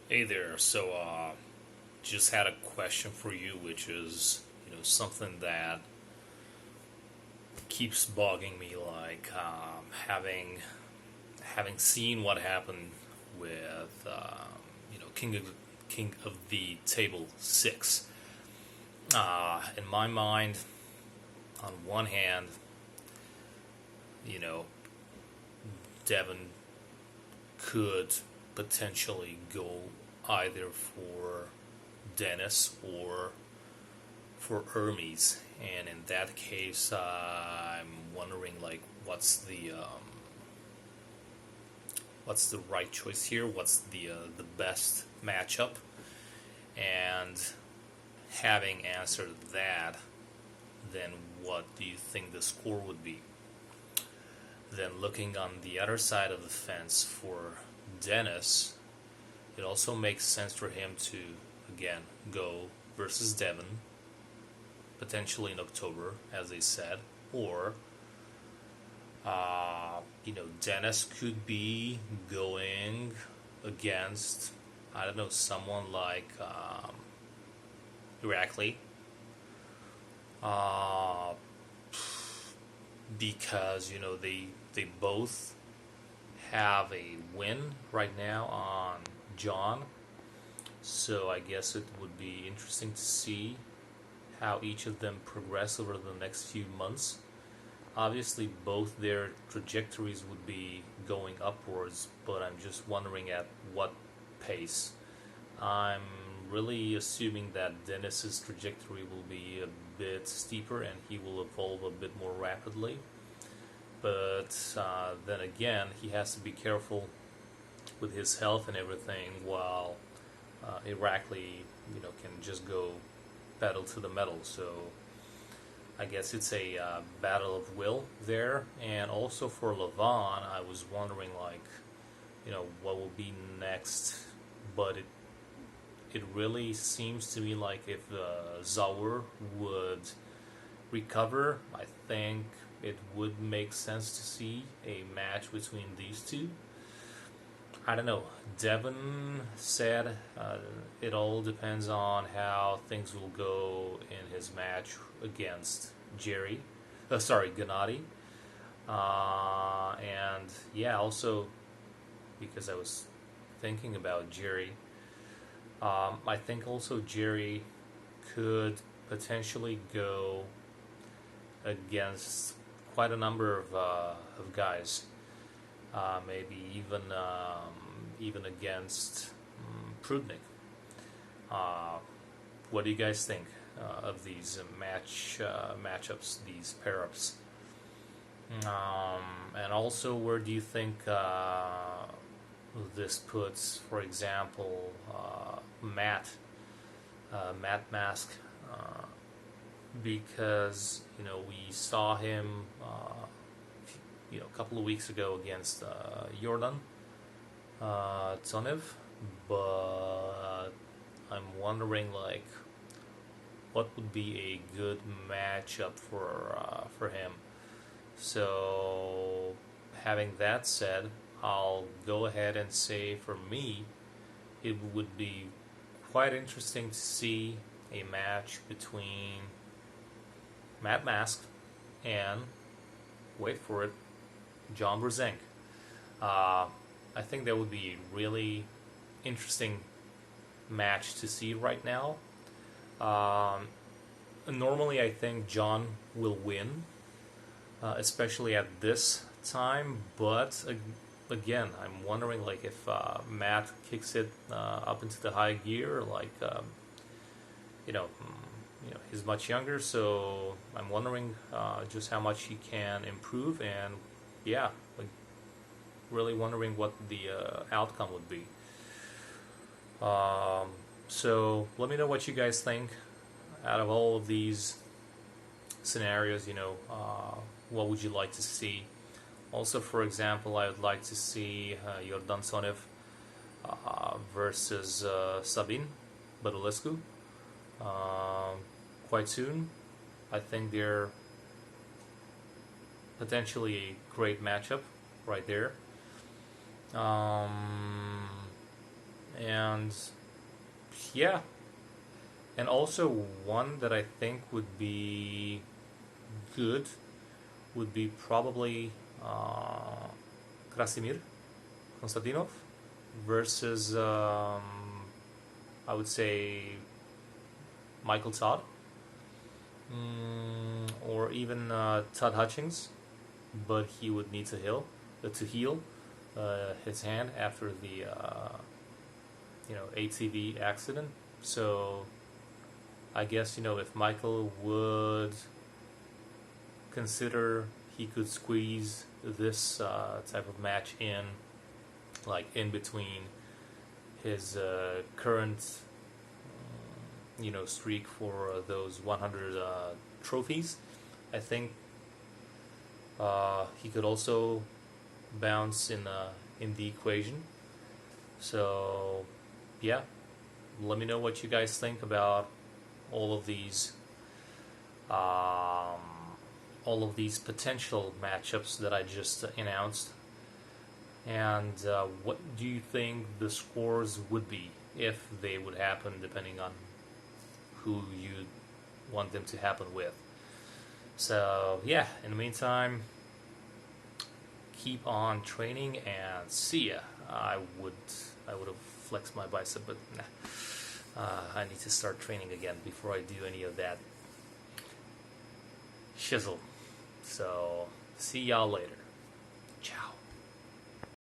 Hey there. Just had a question for you, which is, something that keeps bugging me. Like having seen what happened with, King of the Table 6. In my mind, on one hand, you know, Devon could potentially go either for Dennis or for Ermes, and in that case, I'm wondering like what's the right choice here? What's the best matchup? And having answered that, then what do you think the score would be? Then looking on the other side of the fence for Dennis, it also makes sense for him to again go versus Devon, potentially in October, as they said, or Dennis could be going against, I don't know, someone like Irakli, uh, because they both have a win right now on John. So I guess it would be interesting to see how each of them progress over the next few months. Obviously, both their trajectories would be going upwards, but I'm just wondering at what pace. I'm really assuming that Dennis's trajectory will be a bit steeper and he will evolve a bit more rapidly. But then again, he has to be careful with his health and everything, while Irakli, can just go pedal to the metal. So I guess it's a battle of will there. And also for Levan, I was wondering like, what will be next. But it really seems to me like if Zawur would recover, I think it would make sense to see a match between these two. I don't know. Devon said it all depends on how things will go in his match against Jerry. Sorry, Gennady. And yeah, also because I was thinking about Jerry, I think also Jerry could potentially go against quite a number of guys. Maybe even against Prudnik. Uh, what do you guys think of these matchups, these pair-ups? And also, where do you think this puts, for example, Matt Mask? Because we saw him a couple of weeks ago against Jordan Tsonev, but I'm wondering like what would be a good matchup for him. So having that said, I'll go ahead and say for me, it would be quite interesting to see a match between Matt Mask and, wait for it, John Brzenk. I think that would be a really interesting match to see right now. Normally, I think John will win, especially at this time. But again, I'm wondering like if Matt kicks it up into the high gear, like you know, he's much younger, so I'm wondering just how much he can improve, and yeah, like really wondering what the outcome would be. So let me know what you guys think out of all of these scenarios. What would you like to see? Also, for example, I would like to see Yordan Sonev versus Sabin Badulescu quite soon. I think they're potentially a great matchup right there. And yeah, and also one that I think would be good would be probably Krasimir Konstantinov versus I would say Michael Todd, or even Todd Hutchings, but he would need to heal his hand after the ATV accident. So I guess if Michael would consider he could squeeze this type of match in, like in between his current streak for those 100 trophies. I think he could also bounce in the equation. So yeah, let me know what you guys think about all of these potential matchups that I just announced. And what do you think the scores would be if they would happen, depending on who you want them to happen with? So yeah, in the meantime, keep on training and see ya. I would have flexed my bicep, but nah. I need to start training again before I do any of that shizzle. So see y'all later. Ciao.